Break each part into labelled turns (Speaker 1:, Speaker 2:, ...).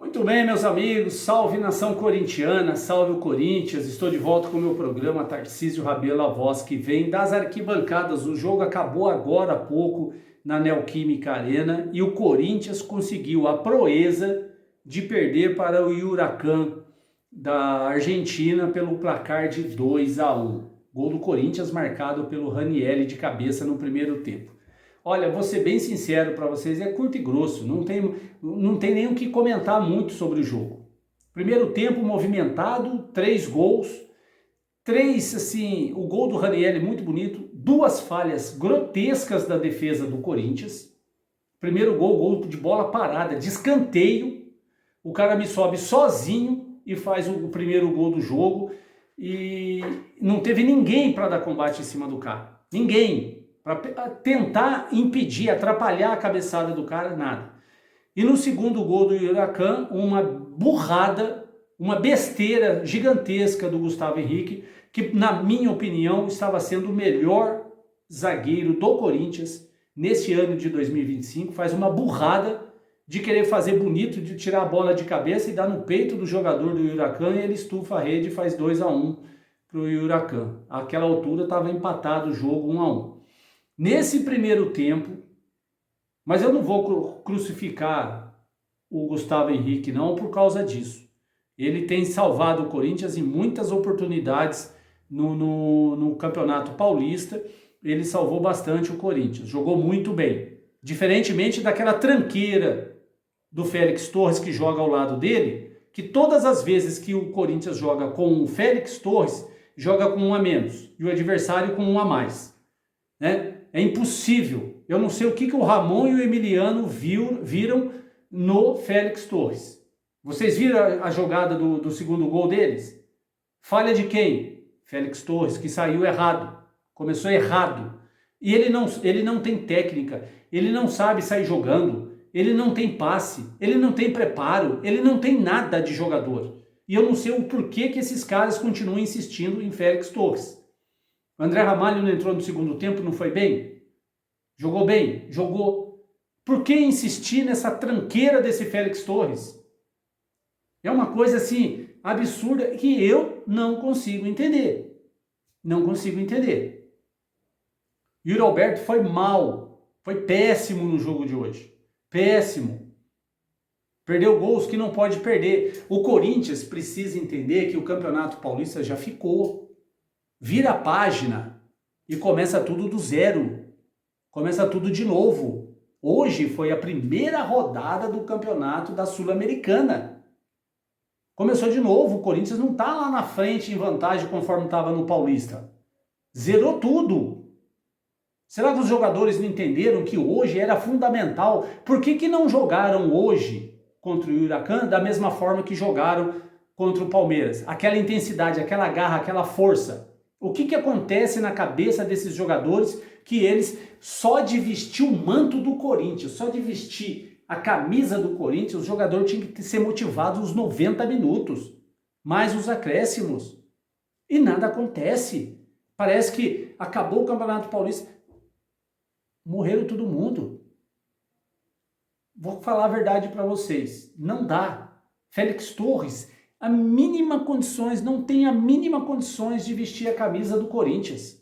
Speaker 1: Muito bem, meus amigos, salve nação corintiana, salve o Corinthians. Estou de volta com o meu programa Tarcísio Rabelo, a voz que vem das arquibancadas. O jogo acabou agora há pouco na Neoquímica Arena e o Corinthians conseguiu a proeza de perder para o Huracán da Argentina pelo placar de 2-1. Gol do Corinthians marcado pelo Ranieri de cabeça no primeiro tempo. Olha, vou ser bem sincero para vocês, é curto e grosso, não tem nem o que comentar muito sobre o jogo. Primeiro tempo movimentado, 3 gols, o gol do Ranieri muito bonito, 2 falhas grotescas da defesa do Corinthians. Primeiro gol de bola parada, de escanteio, o cara me sobe sozinho e faz o primeiro gol do jogo e não teve ninguém para dar combate em cima do cara, ninguém. Para tentar impedir, atrapalhar a cabeçada do cara, nada. E no segundo gol do Huracán, uma burrada, uma besteira gigantesca do Gustavo Henrique, que na minha opinião estava sendo o melhor zagueiro do Corinthians nesse ano de 2025, faz uma burrada de querer fazer bonito, de tirar a bola de cabeça e dar no peito do jogador do Huracán e ele estufa a rede e faz 2-1 para o Huracán. Àquela altura estava empatado o jogo 1-1. Nesse primeiro tempo, mas eu não vou crucificar o Gustavo Henrique não por causa disso. Ele tem salvado o Corinthians em muitas oportunidades no Campeonato Paulista. Ele salvou bastante o Corinthians, jogou muito bem. Diferentemente daquela tranqueira do Félix Torres que joga ao lado dele, que todas as vezes que o Corinthians joga com o Félix Torres, joga com um a menos e o adversário com um a mais, né? É impossível. Eu não sei o que o Ramon e o Emiliano viram no Félix Torres. Vocês viram a jogada do segundo gol deles? Falha de quem? Félix Torres, que saiu errado. Começou errado. E ele não tem técnica. Ele não sabe sair jogando. Ele não tem passe. Ele não tem preparo. Ele não tem nada de jogador. E eu não sei o porquê que esses caras continuam insistindo em Félix Torres. O André Ramalho não entrou no segundo tempo, não foi bem? Jogou bem? Jogou. Por que insistir nessa tranqueira desse Félix Torres? É uma coisa assim absurda que eu não consigo entender. Não consigo entender. Yuri Alberto foi mal, foi péssimo no jogo de hoje. Péssimo. Perdeu gols que não pode perder. O Corinthians precisa entender que o Campeonato Paulista já ficou. Vira a página e começa tudo do zero. Começa tudo de novo. Hoje foi a primeira rodada do campeonato da Sul-Americana. Começou de novo. O Corinthians não está lá na frente em vantagem conforme estava no Paulista. Zerou tudo. Será que os jogadores não entenderam que hoje era fundamental? Por que não jogaram hoje contra o Huracán da mesma forma que jogaram contra o Palmeiras? Aquela intensidade, aquela garra, aquela força. O que acontece na cabeça desses jogadores que eles, só de vestir o manto do Corinthians, só de vestir a camisa do Corinthians, o jogador tinha que ser motivado os 90 minutos, mais os acréscimos. E nada acontece. Parece que acabou o Campeonato Paulista. Morreram todo mundo. Vou falar a verdade para vocês. Não dá. Félix Torres... não tem a mínima condições de vestir a camisa do Corinthians.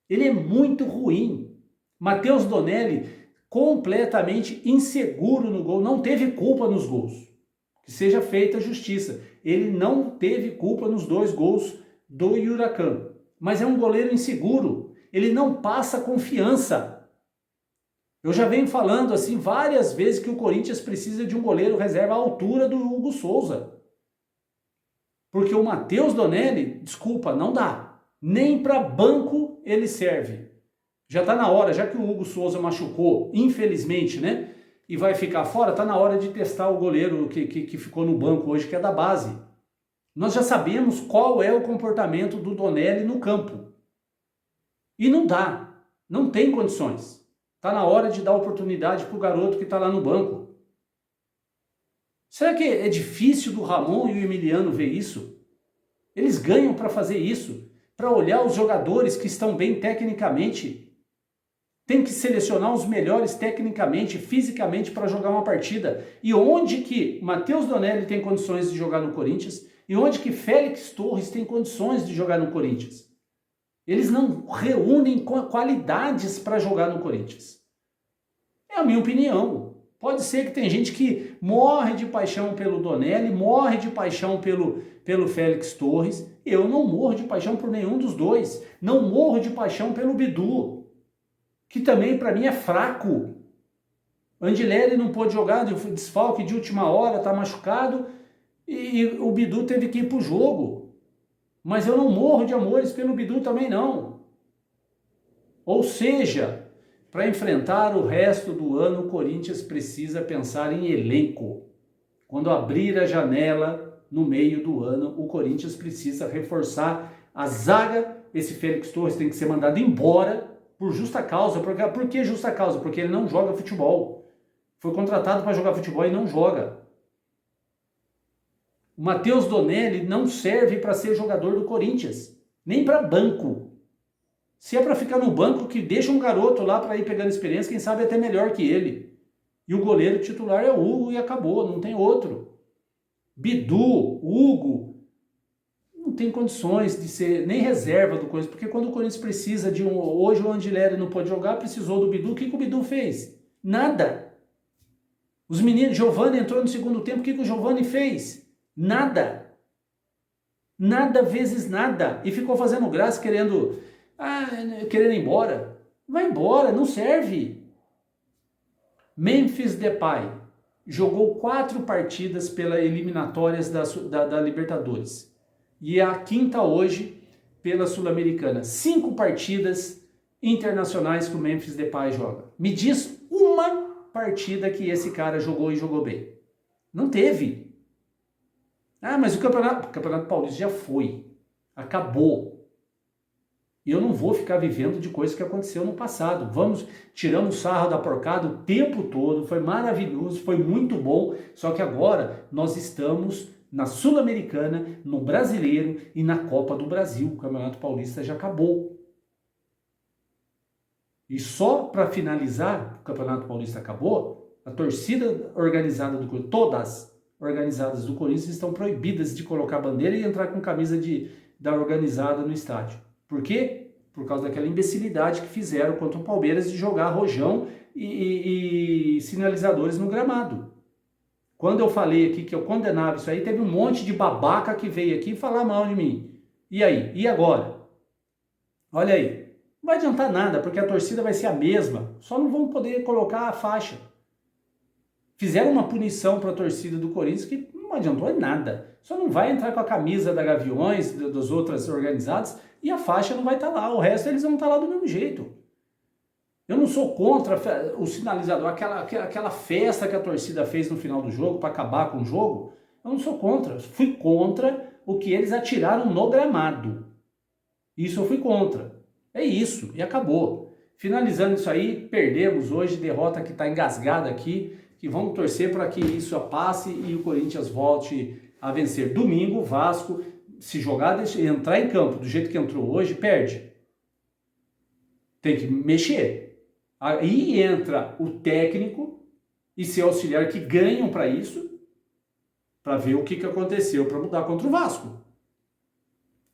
Speaker 1: Ele é muito ruim. Matheus Donelli, completamente inseguro no gol, não teve culpa nos gols. Que seja feita a justiça. Ele não teve culpa nos 2 gols do Huracán. Mas é um goleiro inseguro. Ele não passa confiança. Eu já venho falando assim várias vezes que o Corinthians precisa de um goleiro reserva à altura do Hugo Souza. Porque o Matheus Donelli, desculpa, não dá. Nem para banco ele serve. Já está na hora, já que o Hugo Souza machucou, infelizmente, né? E vai ficar fora, está na hora de testar o goleiro que ficou no banco hoje, que é da base. Nós já sabemos qual é o comportamento do Donelli no campo. E não dá. Não tem condições. Está na hora de dar oportunidade para o garoto que está lá no banco. Será que é difícil do Ramon e o Emiliano ver isso? Eles ganham para fazer isso, para olhar os jogadores que estão bem tecnicamente. Tem que selecionar os melhores tecnicamente, fisicamente para jogar uma partida. E onde que Matheus Donelli tem condições de jogar no Corinthians e onde que Félix Torres tem condições de jogar no Corinthians. Eles não reúnem qualidades para jogar no Corinthians. É a minha opinião. Pode ser que tem gente que morre de paixão pelo Donelli, morre de paixão pelo Félix Torres. Eu não morro de paixão por nenhum dos dois. Não morro de paixão pelo Bidu, que também para mim é fraco. Andileri não pôde jogar, desfalque de última hora, está machucado, e o Bidu teve que ir para o jogo. Mas eu não morro de amores pelo Bidu também não. Ou seja, para enfrentar o resto do ano, o Corinthians precisa pensar em elenco. Quando abrir a janela no meio do ano, o Corinthians precisa reforçar a zaga. Esse Félix Torres tem que ser mandado embora por justa causa. Por que justa causa? Porque ele não joga futebol. Foi contratado para jogar futebol e não joga. O Matheus Donelli não serve para ser jogador do Corinthians, nem para banco. Se é para ficar no banco, que deixa um garoto lá para ir pegando experiência, quem sabe até melhor que ele. E o goleiro titular é o Hugo e acabou, não tem outro. Bidu, Hugo, não tem condições de ser nem reserva do Corinthians, porque quando o Corinthians precisa de um... Hoje o Andileri não pode jogar, precisou do Bidu, o que o Bidu fez? Nada. Os meninos, Giovani entrou no segundo tempo, o que o Giovani fez? Nada. Nada vezes nada. E ficou fazendo graça, querendo ir embora. Vai embora, não serve. Memphis Depay jogou 4 partidas pelas eliminatórias da Libertadores. E a 5ª hoje pela Sul-Americana. 5 partidas internacionais que o Memphis Depay joga. Me diz uma partida que esse cara jogou e jogou bem. Não teve. Mas o Campeonato Paulista já foi. Acabou. E eu não vou ficar vivendo de coisa que aconteceu no passado. Tiramos sarro da porcada o tempo todo, foi maravilhoso, foi muito bom, só que agora nós estamos na Sul-Americana, no Brasileiro e na Copa do Brasil. O Campeonato Paulista já acabou. E só para finalizar, o Campeonato Paulista acabou, a torcida organizada do Corinthians, todas organizadas do Corinthians estão proibidas de colocar bandeira e entrar com camisa da organizada no estádio. Por quê? Por causa daquela imbecilidade que fizeram contra o Palmeiras de jogar rojão e sinalizadores no gramado. Quando eu falei aqui que eu condenava isso aí, teve um monte de babaca que veio aqui falar mal de mim. E aí? E agora? Olha aí. Não vai adiantar nada, porque a torcida vai ser a mesma. Só não vão poder colocar a faixa. Fizeram uma punição para a torcida do Corinthians que não adiantou em nada. Só não vai entrar com a camisa da Gaviões, das outras organizadas, e a faixa não vai estar lá. O resto eles vão estar lá do mesmo jeito. Eu não sou contra o sinalizador, aquela festa que a torcida fez no final do jogo para acabar com o jogo. Eu não sou contra. Eu fui contra o que eles atiraram no gramado. Isso eu fui contra. É isso, e acabou. Finalizando isso aí, perdemos hoje, derrota que está engasgada aqui, que vamos torcer para que isso passe e o Corinthians volte a vencer. Domingo, o Vasco, se jogar, entrar em campo do jeito que entrou hoje, perde. Tem que mexer. Aí entra o técnico e seu auxiliar que ganham para isso, para ver o que aconteceu para mudar contra o Vasco.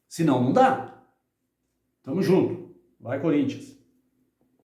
Speaker 1: Senão não dá. Tamo junto. Vai, Corinthians.